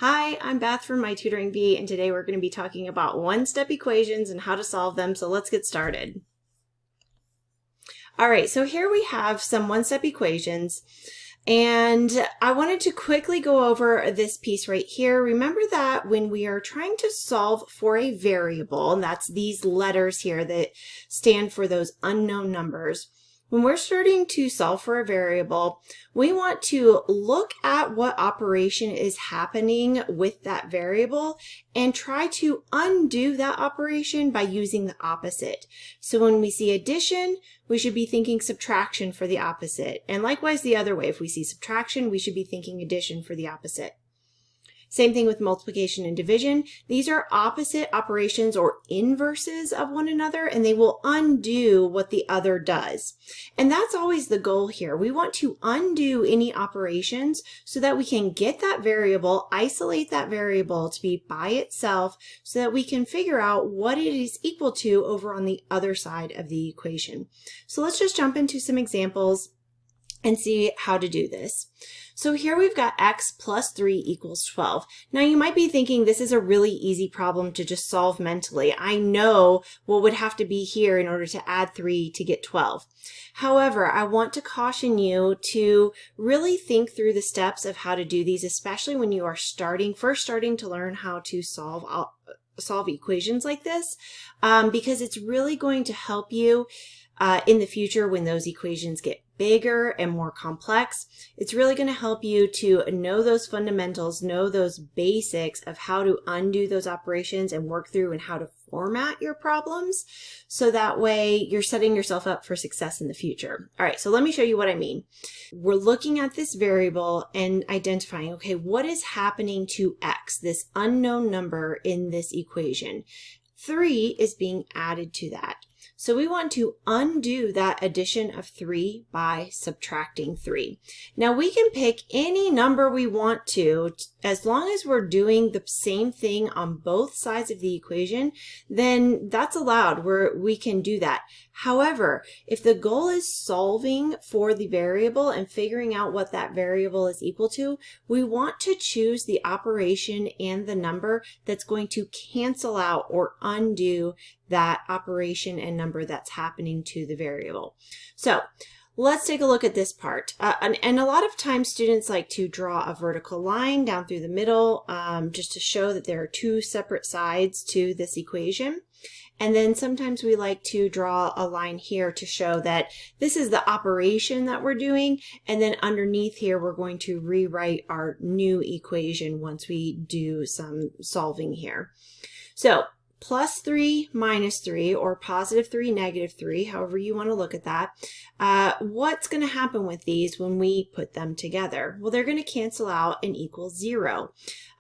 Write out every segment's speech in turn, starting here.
Hi, I'm Beth from My Tutoring Bee, and today we're going to be talking about one-step equations and how to solve them, so let's get started. All right, so here we have some one-step equations, and I wanted to quickly go over this piece right here. Remember that when we are trying to solve for a variable, and that's these letters here that stand for those unknown numbers, when we're starting to solve for a variable, we want to look at what operation is happening with that variable and try to undo that operation by using the opposite. So when we see addition, we should be thinking subtraction for the opposite. And likewise the other way, if we see subtraction, we should be thinking addition for the opposite. Same thing with multiplication and division. These are opposite operations or inverses of one another, and they will undo what the other does. And that's always the goal here. We want to undo any operations so that we can get that variable, isolate that variable to be by itself so that we can figure out what it is equal to over on the other side of the equation. So let's just jump into some examples and see how to do this. So here we've got x plus 3 equals 12. Now you might be thinking this is a really easy problem to just solve mentally. I know what would have to be here in order to add 3 to get 12. However, I want to caution you to really think through the steps of how to do these, especially when you are first starting to learn how to solve equations like this, because it's really going to help you in the future when those equations get bigger and more complex. It's really going to help you to know those fundamentals, know those basics of how to undo those operations and work through and how to format your problems, so that way you're setting yourself up for success in the future. All right, so let me show you what I mean. We're looking at this variable and identifying, okay, what is happening to x, this unknown number in this equation? 3 is being added to that. So we want to undo that addition of 3 by subtracting 3. Now we can pick any number we want to, as long as we're doing the same thing on both sides of the equation, then that's allowed. We can do that. However, if the goal is solving for the variable and figuring out what that variable is equal to, we want to choose the operation and the number that's going to cancel out or undo that operation and number that's happening to the variable. So let's take a look at this part. And a lot of times students like to draw a vertical line down through the middle just to show that there are two separate sides to this equation. And then sometimes we like to draw a line here to show that this is the operation that we're doing. And then underneath here, we're going to rewrite our new equation once we do some solving here. So plus 3 minus 3, or positive 3, negative 3, however you want to look at that. What's going to happen with these when we put them together? Well, they're going to cancel out and equal 0.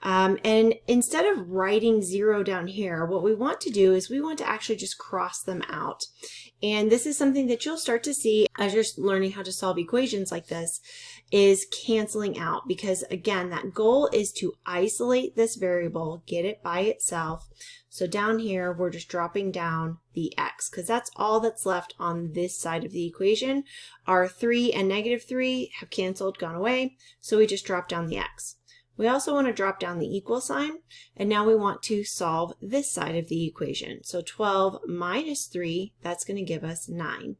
And instead of writing 0 down here, what we want to do is we want to actually just cross them out. And this is something that you'll start to see as you're learning how to solve equations like this, is canceling out, because again, that goal is to isolate this variable, get it by itself. So down here, we're just dropping down the x, because that's all that's left on this side of the equation. Our 3 and negative 3 have canceled, gone away, so we just drop down the x. We also want to drop down the equal sign, and now we want to solve this side of the equation. So 12 minus 3, that's going to give us 9.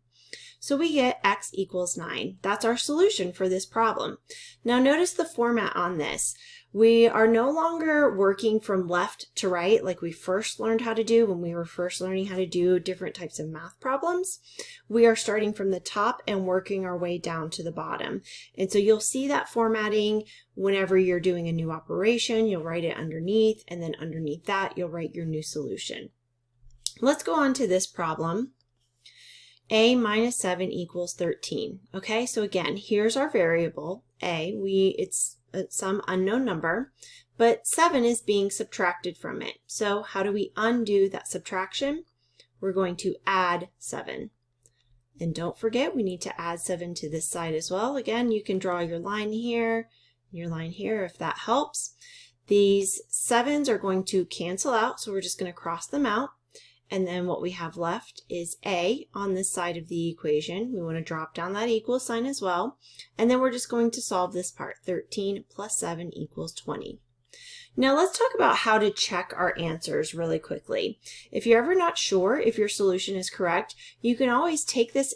So we get x equals 9. That's our solution for this problem. Now notice the format on this. We are no longer working from left to right like we first learned how to do when we were first learning how to do different types of math problems. We are starting from the top and working our way down to the bottom. And so you'll see that formatting whenever you're doing a new operation. You'll write it underneath, and then underneath that you'll write your new solution. Let's go on to this problem. A minus 7 equals 13. Okay, so again, here's our variable, A. It's some unknown number, but 7 is being subtracted from it. So how do we undo that subtraction? We're going to add 7. And don't forget, we need to add 7 to this side as well. Again, you can draw your line here, your line here, if that helps. These 7s are going to cancel out, so we're just going to cross them out. And then what we have left is A on this side of the equation. We want to drop down that equal sign as well. And then we're just going to solve this part. 13 plus 7 equals 20. Now let's talk about how to check our answers really quickly. If you're ever not sure if your solution is correct, you can always take this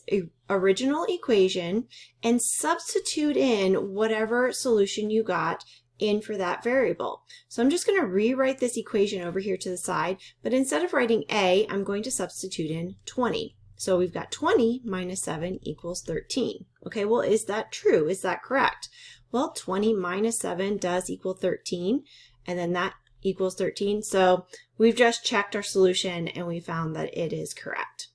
original equation and substitute in whatever solution you got in for that variable. So I'm just going to rewrite this equation over here to the side, but instead of writing a, I'm going to substitute in 20. So we've got 20 minus 7 equals 13. Okay, well, is that true? Is that correct? Well, 20 minus 7 does equal 13, and then that equals 13. So we've just checked our solution and we found that it is correct.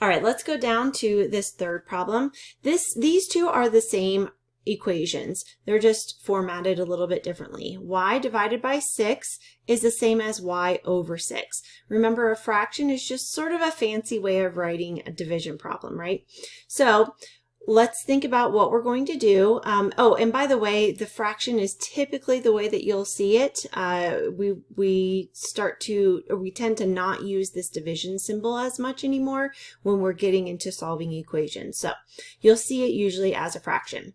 All right, let's go down to this third problem. These two are the same equations. They're just formatted a little bit differently. Y divided by 6 is the same as y over 6. Remember, a fraction is just sort of a fancy way of writing a division problem, right? So let's think about what we're going to do. Oh, and by the way, the fraction is typically the way that you'll see it. We tend to not use this division symbol as much anymore when we're getting into solving equations. So you'll see it usually as a fraction.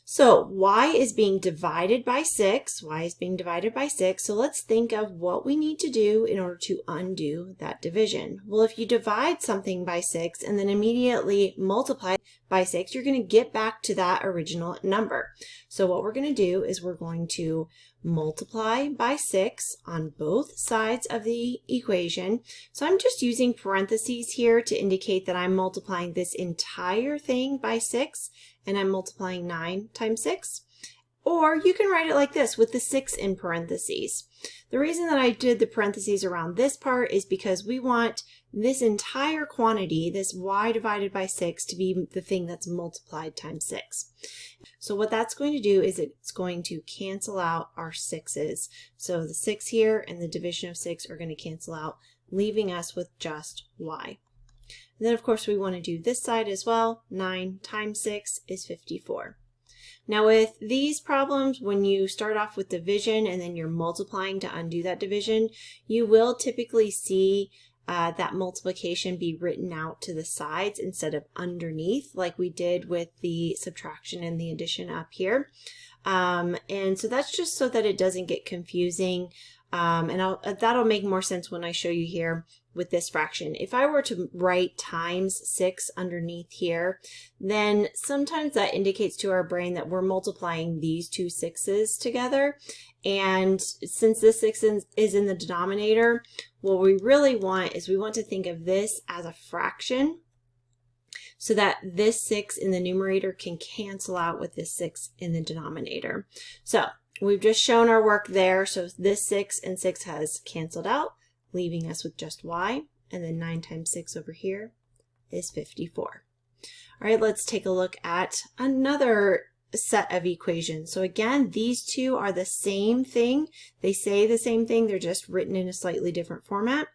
So y is being divided by 6. Y is being divided by 6. So let's think of what we need to do in order to undo that division. Well, if you divide something by 6 and then immediately multiply by 6, you're going to get back to that original number. So what we're going to do is we're going to multiply by 6 on both sides of the equation. So I'm just using parentheses here to indicate that I'm multiplying this entire thing by 6, and I'm multiplying 9 times 6. Or you can write it like this with the 6 in parentheses. The reason that I did the parentheses around this part is because we want this entire quantity, this y divided by 6, to be the thing that's multiplied times 6. So what that's going to do is it's going to cancel out our 6's. So the 6 here and the division of 6 are going to cancel out, leaving us with just y. And then of course we want to do this side as well. 9 times 6 is 54. Now with these problems, when you start off with division and then you're multiplying to undo that division, you will typically see that multiplication be written out to the sides instead of underneath, like we did with the subtraction and the addition up here. And so that's just so that it doesn't get confusing. And that'll make more sense when I show you here with this fraction. If I were to write times 6 underneath here, then sometimes that indicates to our brain that we're multiplying these two 6's together. And since this 6 is in the denominator, what we really want is we want to think of this as a fraction so that this 6 in the numerator can cancel out with this 6 in the denominator. So we've just shown our work there. So this 6 and 6 has canceled out, leaving us with just y. And then 9 times 6 over here is 54. All right, let's take a look at another set of equations. So again, these two are the same thing. They say the same thing. They're just written in a slightly different format.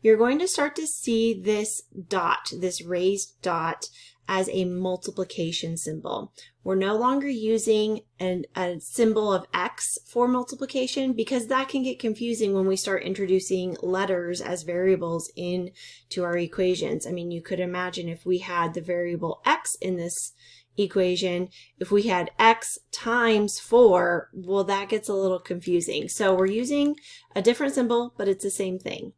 You're going to start to see this dot, this raised dot, as a multiplication symbol. We're no longer using a symbol of X for multiplication because that can get confusing when we start introducing letters as variables into our equations. I mean, you could imagine if we had the variable X in this equation, if we had X times 4, well, that gets a little confusing. So we're using a different symbol, but it's the same thing.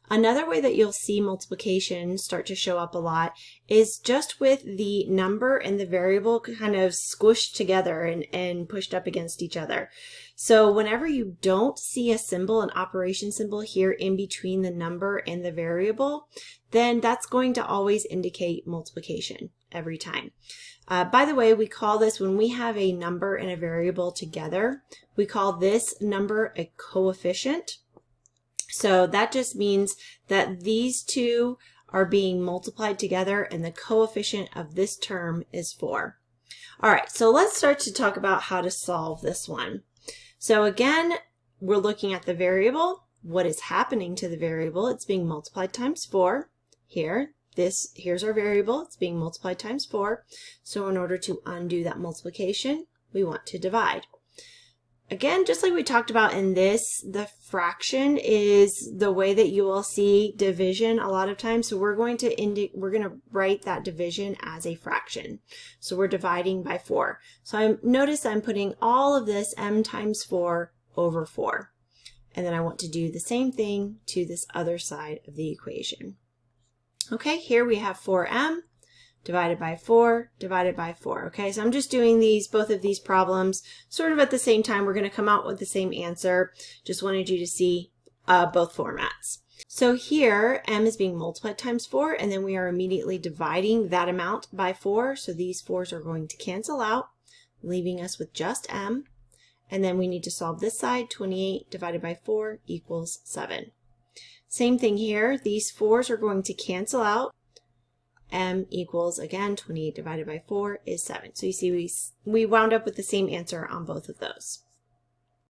Another way that you'll see multiplication start to show up a lot is just with the number and the variable kind of squished together and pushed up against each other. So whenever you don't see a symbol, an operation symbol here in between the number and the variable, then that's going to always indicate multiplication every time. By the way, we call this, when we have a number and a variable together, we call this number a coefficient. So that just means that these two are being multiplied together and the coefficient of this term is 4. All right, so let's start to talk about how to solve this one. So again, we're looking at the variable. What is happening to the variable? It's being multiplied times 4 here. Here's our variable. It's being multiplied times 4. So in order to undo that multiplication, we want to divide. Again, just like we talked about in this, the fraction is the way that you will see division a lot of times. So we're going to write that division as a fraction. So we're dividing by 4. So notice I'm putting all of this m times 4 over 4. And then I want to do the same thing to this other side of the equation. Okay, here we have 4m divided by 4 divided by 4. Okay, so I'm just doing both of these problems sort of at the same time. We're going to come out with the same answer. Just wanted you to see both formats. So here m is being multiplied times 4, and then we are immediately dividing that amount by 4. So these 4's are going to cancel out, leaving us with just m. And then we need to solve this side. 28 divided by 4 equals 7. Same thing here. These 4's are going to cancel out. M equals, again, 28 divided by 4 is 7. So you see we wound up with the same answer on both of those.